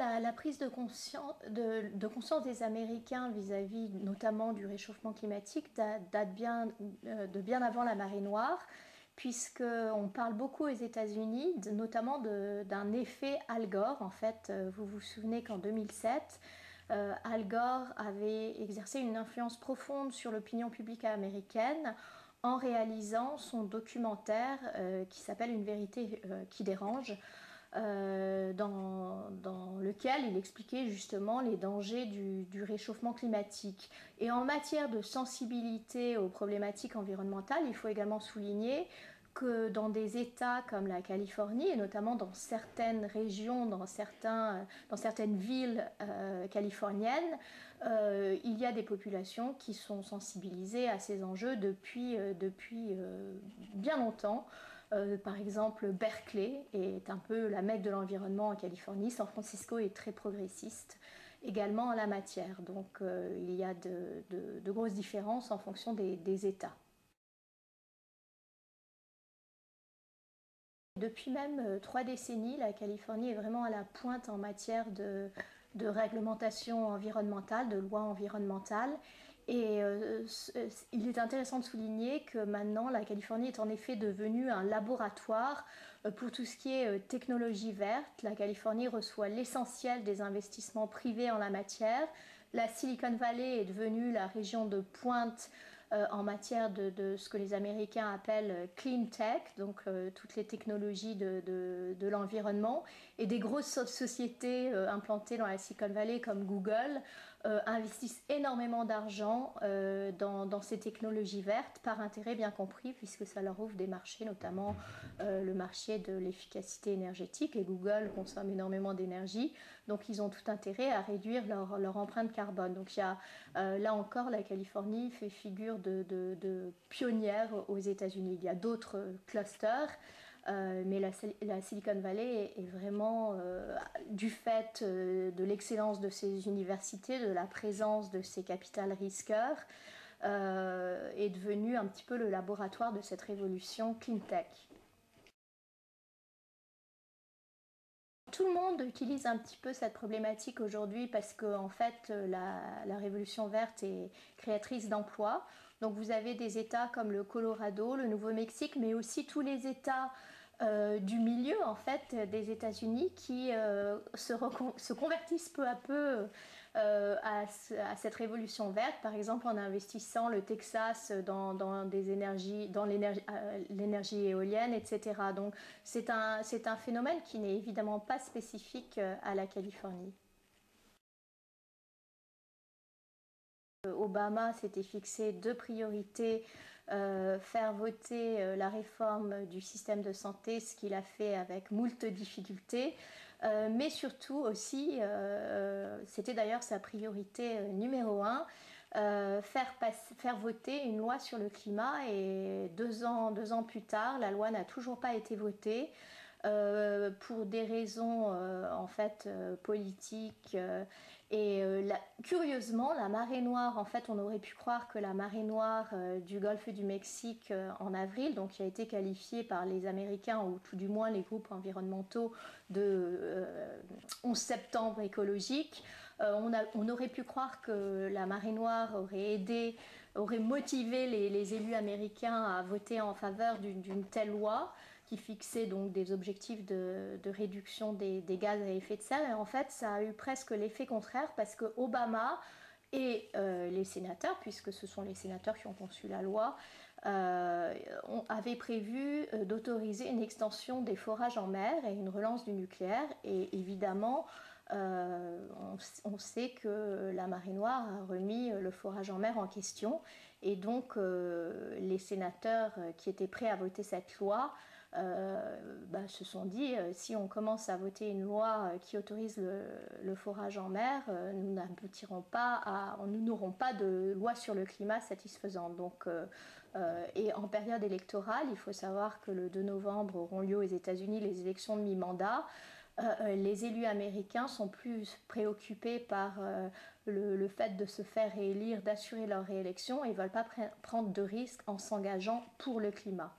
La prise de conscience des Américains vis-à-vis notamment du réchauffement climatique date bien, de bien avant la marée noire, puisqu'on parle beaucoup aux États-Unis, notamment d'un effet Al Gore. En fait, vous vous souvenez qu'en 2007, Al Gore avait exercé une influence profonde sur l'opinion publique américaine en réalisant son documentaire qui s'appelle Une vérité qui dérange, dans lequel il expliquait justement les dangers du réchauffement climatique. Et en matière de sensibilité aux problématiques environnementales, il faut également souligner que dans des États comme la Californie, et notamment dans certaines régions, dans certaines villes californiennes, il y a des populations qui sont sensibilisées à ces enjeux depuis bien longtemps. Par exemple, Berkeley est un peu la Mecque de l'environnement en Californie. San Francisco est très progressiste également en la matière. Donc il y a de grosses différences en fonction des États. Depuis même 3 décennies, la Californie est vraiment à la pointe en matière de réglementation environnementale, de loi environnementale. Et il est intéressant de souligner que maintenant, la Californie est en effet devenue un laboratoire pour tout ce qui est technologie verte. La Californie reçoit l'essentiel des investissements privés en la matière. La Silicon Valley est devenue la région de pointe en matière de ce que les Américains appellent clean tech, donc toutes les technologies de l'environnement. Et des grosses sociétés implantées dans la Silicon Valley comme Google investissent énormément d'argent dans ces technologies vertes, par intérêt bien compris, puisque ça leur ouvre des marchés, notamment le marché de l'efficacité énergétique. Et Google consomme énormément d'énergie, donc ils ont tout intérêt à réduire leur empreinte carbone. Donc il y a, là encore, la Californie fait figure de pionnière aux États-Unis. Il y a d'autres clusters, mais la Silicon Valley est vraiment, du fait de l'excellence de ses universités, de la présence de ses capital risqueurs, est devenue un petit peu le laboratoire de cette révolution clean tech. Tout le monde utilise un petit peu cette problématique aujourd'hui parce que en fait la révolution verte est créatrice d'emplois. Donc vous avez des États comme le Colorado, le Nouveau-Mexique, mais aussi tous les États du milieu en fait des États-Unis qui se convertissent peu à peu à cette révolution verte, par exemple en investissant le Texas dans l'énergie éolienne, etc. Donc c'est un phénomène qui n'est évidemment pas spécifique à la Californie. Obama s'était fixé 2 priorités: faire voter la réforme du système de santé, ce qu'il a fait avec moult difficultés, mais surtout aussi, c'était d'ailleurs sa priorité numéro 1, faire voter une loi sur le climat. Et 2 ans plus tard, la loi n'a toujours pas été votée. Pour des raisons en fait politiques, et curieusement la marée noire, en fait on aurait pu croire que la marée noire du golfe du Mexique en avril, donc qui a été qualifiée par les Américains ou tout du moins les groupes environnementaux de 11 septembre écologique, on aurait pu croire que la marée noire aurait motivé les élus américains à voter en faveur d'une telle loi qui fixait donc des objectifs de réduction des gaz à effet de serre. Et en fait, ça a eu presque l'effet contraire parce que Obama et les sénateurs, puisque ce sont les sénateurs qui ont conçu la loi, avaient prévu d'autoriser une extension des forages en mer et une relance du nucléaire. Et évidemment, on sait que la marée noire a remis le forage en mer en question. Et donc, les sénateurs qui étaient prêts à voter cette loi se sont dit, si on commence à voter une loi qui autorise le forage en mer, nous n'aurons pas de loi sur le climat satisfaisante. Donc, et en période électorale, il faut savoir que le 2 novembre auront lieu aux États-Unis les élections de mi-mandat. Les élus américains sont plus préoccupés par le fait de se faire réélire, d'assurer leur réélection, et ne veulent pas prendre de risques en s'engageant pour le climat.